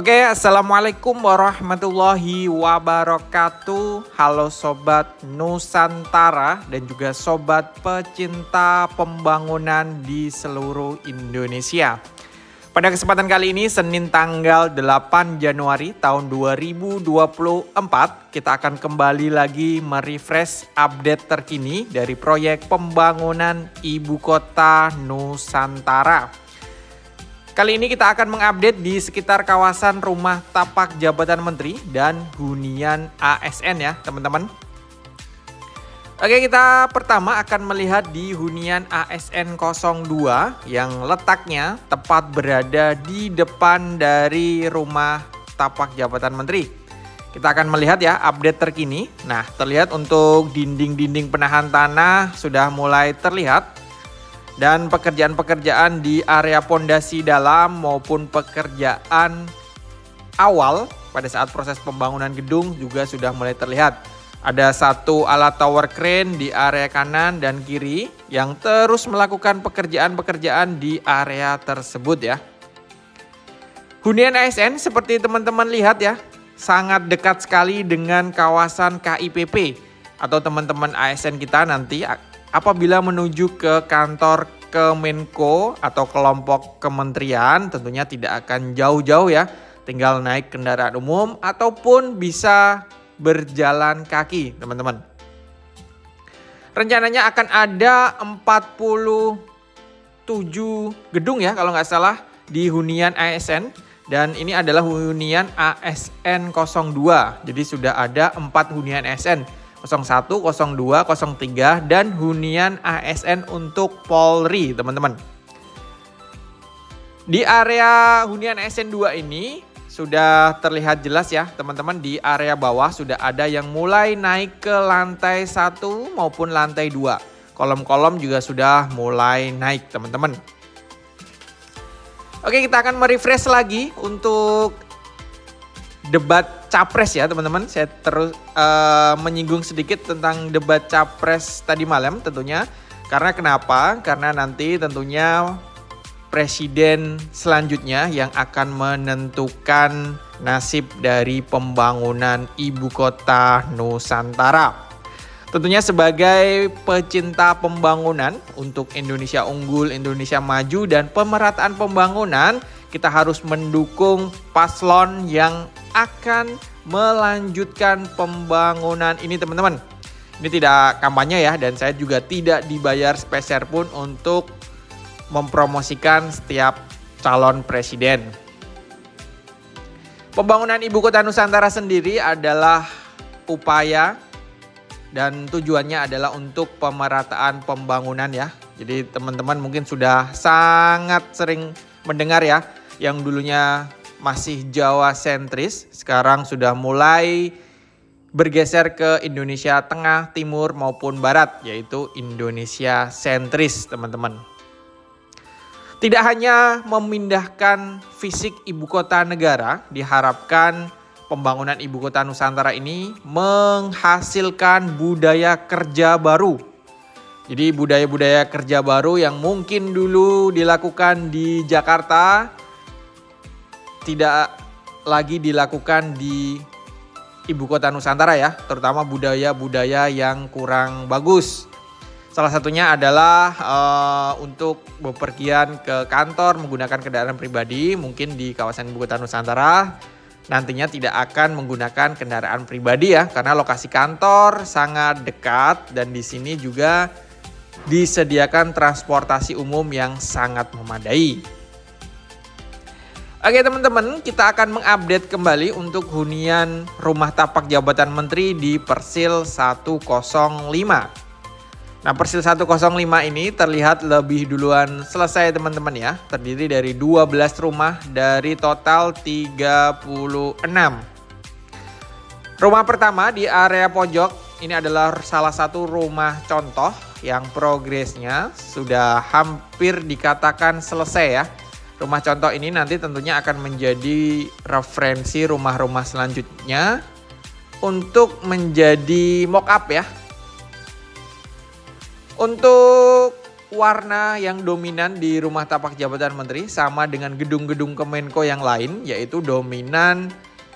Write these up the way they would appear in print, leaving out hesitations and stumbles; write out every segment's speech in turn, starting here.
Assalamualaikum warahmatullahi wabarakatuh. Halo Sobat Nusantara dan juga Sobat pecinta pembangunan di seluruh Indonesia. Pada kesempatan kali ini, Senin tanggal 8 Januari tahun 2024, kita akan kembali lagi merefresh update terkini dari proyek pembangunan Ibu Kota Nusantara. Kali ini kita akan mengupdate di sekitar kawasan rumah tapak jabatan menteri dan hunian ASN ya teman-teman. Kita pertama akan melihat di hunian ASN 02 yang letaknya tepat berada di depan dari rumah tapak jabatan menteri. Kita akan melihat ya update terkini. Nah, terlihat untuk dinding-dinding penahan tanah sudah mulai terlihat. Dan pekerjaan-pekerjaan di area pondasi dalam maupun pekerjaan awal pada saat proses pembangunan gedung juga sudah mulai terlihat. Ada satu alat tower crane di area kanan dan kiri yang terus melakukan pekerjaan-pekerjaan di area tersebut ya. Hunian ASN seperti teman-teman lihat ya, sangat dekat sekali dengan kawasan KIPP atau teman-teman ASN kita nanti apabila menuju ke kantor Kemenko atau kelompok kementerian tentunya tidak akan jauh-jauh ya. Tinggal naik kendaraan umum ataupun bisa berjalan kaki teman-teman. Rencananya akan ada 47 gedung ya kalau nggak salah di hunian ASN. Dan ini adalah hunian ASN 02. Jadi sudah ada 4 hunian ASN. 01, 02, 03 dan hunian ASN untuk Polri teman-teman. Di area hunian ASN 2 ini sudah terlihat jelas ya teman-teman, di area bawah sudah ada yang mulai naik ke lantai 1 maupun lantai 2. Kolom-kolom juga sudah mulai naik teman-teman. Kita akan merefresh lagi untuk debat capres ya teman-teman. Saya terus menyinggung sedikit tentang debat capres tadi malam tentunya. Karena kenapa? Karena nanti tentunya presiden selanjutnya yang akan menentukan nasib dari pembangunan Ibu Kota Nusantara. Tentunya sebagai pecinta pembangunan untuk Indonesia unggul, Indonesia maju dan pemerataan pembangunan, kita harus mendukung paslon yang akan melanjutkan pembangunan ini teman-teman. Ini tidak kampanye ya, dan saya juga tidak dibayar sepeser pun untuk mempromosikan setiap calon presiden. Pembangunan Ibu Kota Nusantara sendiri adalah upaya dan tujuannya adalah untuk pemerataan pembangunan ya. Jadi teman-teman mungkin sudah sangat sering mendengar ya, yang dulunya masih Jawa sentris, sekarang sudah mulai bergeser ke Indonesia Tengah, Timur maupun Barat, yaitu Indonesia sentris teman-teman. Tidak hanya memindahkan fisik ibu kota negara, diharapkan pembangunan Ibu Kota Nusantara ini menghasilkan budaya kerja baru. Jadi budaya-budaya kerja baru yang mungkin dulu dilakukan di Jakarta tidak lagi dilakukan di Ibu Kota Nusantara ya, terutama budaya-budaya yang kurang bagus. Salah satunya adalah untuk bepergian ke kantor menggunakan kendaraan pribadi, mungkin di kawasan Ibu Kota Nusantara nantinya tidak akan menggunakan kendaraan pribadi ya, karena lokasi kantor sangat dekat dan di sini juga disediakan transportasi umum yang sangat memadai. Teman-teman, kita akan mengupdate kembali untuk hunian rumah tapak jabatan menteri di Persil 105. Nah, Persil 105 ini terlihat lebih duluan selesai teman-teman ya. Terdiri dari 12 rumah dari total 36. Rumah pertama di area pojok ini adalah salah satu rumah contoh yang progresnya sudah hampir dikatakan selesai ya. Rumah contoh ini nanti tentunya akan menjadi referensi rumah-rumah selanjutnya untuk menjadi mock up ya. Untuk warna yang dominan di rumah tapak jabatan menteri sama dengan gedung-gedung Kemenko yang lain, yaitu dominan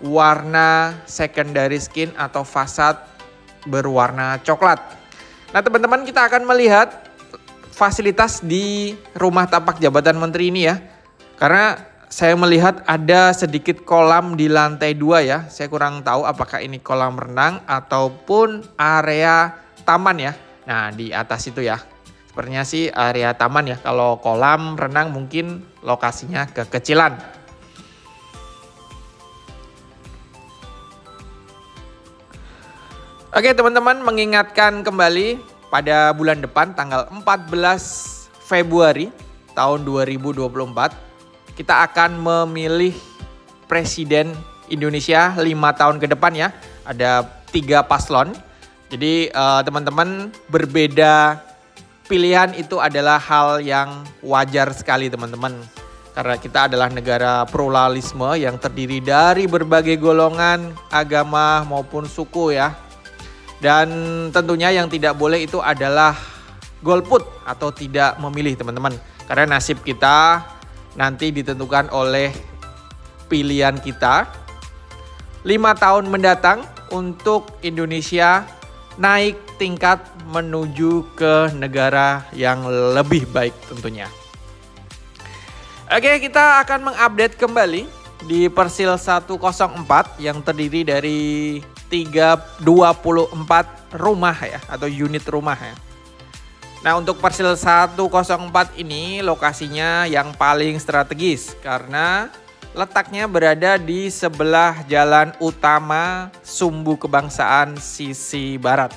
warna secondary skin atau fasad berwarna coklat. Nah teman-teman, kita akan melihat fasilitas di rumah tapak jabatan menteri ini ya. Karena saya melihat ada sedikit kolam di lantai 2 ya. Saya kurang tahu apakah ini kolam renang ataupun area taman ya. Nah di atas itu ya. Sepertinya sih area taman ya. Kalau kolam renang mungkin lokasinya kekecilan. Oke teman-teman, mengingatkan kembali pada bulan depan tanggal 14 Februari tahun 2024 kita akan memilih Presiden Indonesia 5 tahun ke depan ya. Ada 3 paslon. Jadi teman-teman, berbeda pilihan itu adalah hal yang wajar sekali teman-teman. Karena kita adalah negara pluralisme yang terdiri dari berbagai golongan, agama maupun suku ya. Dan tentunya yang tidak boleh itu adalah golput atau tidak memilih teman-teman. Karena nasib kita nanti ditentukan oleh pilihan kita 5 tahun mendatang untuk Indonesia naik tingkat menuju ke negara yang lebih baik tentunya. Oke, kita akan mengupdate kembali di Persil 104 yang terdiri dari 24 rumah ya, atau unit rumah ya. Nah untuk Persil 104 ini lokasinya yang paling strategis karena letaknya berada di sebelah jalan utama Sumbu Kebangsaan sisi barat.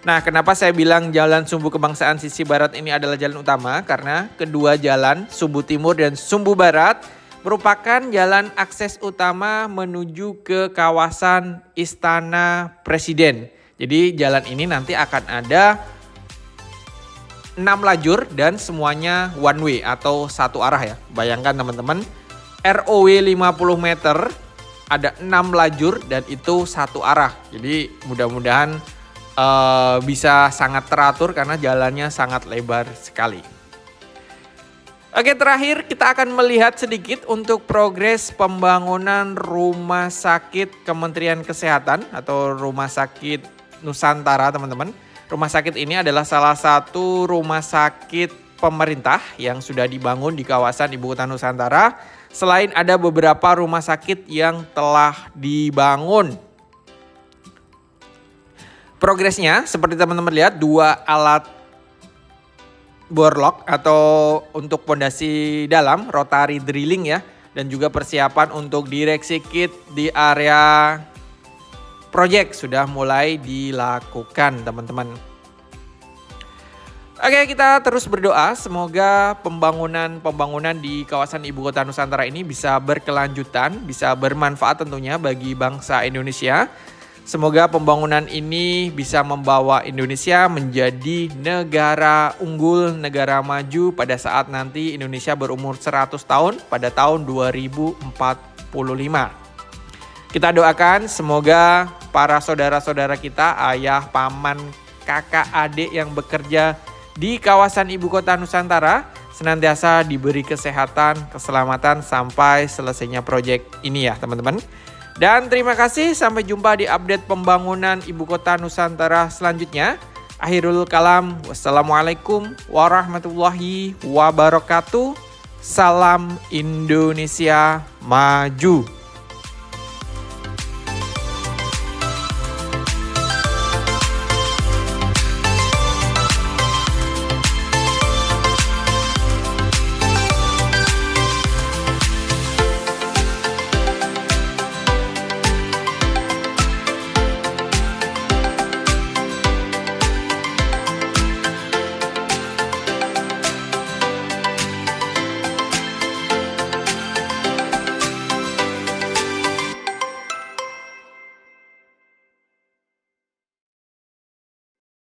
Nah kenapa saya bilang jalan Sumbu Kebangsaan sisi barat ini adalah jalan utama? Karena kedua jalan Sumbu Timur dan Sumbu Barat merupakan jalan akses utama menuju ke kawasan Istana Presiden. Jadi jalan ini nanti akan ada 6 lajur dan semuanya one way atau satu arah ya. Bayangkan teman-teman, ROW 50 meter ada 6 lajur dan itu satu arah. Jadi mudah-mudahan bisa sangat teratur karena jalannya sangat lebar sekali. Oke, terakhir kita akan melihat sedikit untuk progres pembangunan rumah sakit Kementerian Kesehatan atau Rumah Sakit Nusantara teman-teman. Rumah sakit ini adalah salah satu rumah sakit pemerintah yang sudah dibangun di kawasan Ibu Kota Nusantara. Selain ada beberapa rumah sakit yang telah dibangun. Progresnya seperti teman-teman lihat, 2 alat borlok atau untuk pondasi dalam, rotary drilling ya, dan juga persiapan untuk direksi kit di area proyek sudah mulai dilakukan teman-teman. Oke, kita terus berdoa semoga pembangunan di kawasan Ibu Kota Nusantara ini bisa berkelanjutan, bisa bermanfaat tentunya bagi bangsa Indonesia. Semoga pembangunan ini bisa membawa Indonesia menjadi negara unggul, negara maju pada saat nanti Indonesia berumur 100 tahun pada tahun 2045. Kita doakan semoga para saudara-saudara kita, ayah, paman, kakak, adik yang bekerja di kawasan Ibu Kota Nusantara senantiasa diberi kesehatan, keselamatan sampai selesainya proyek ini ya teman-teman. Dan terima kasih, sampai jumpa di update pembangunan Ibu Kota Nusantara selanjutnya. Akhirul kalam, wassalamualaikum warahmatullahi wabarakatuh. Salam Indonesia Maju.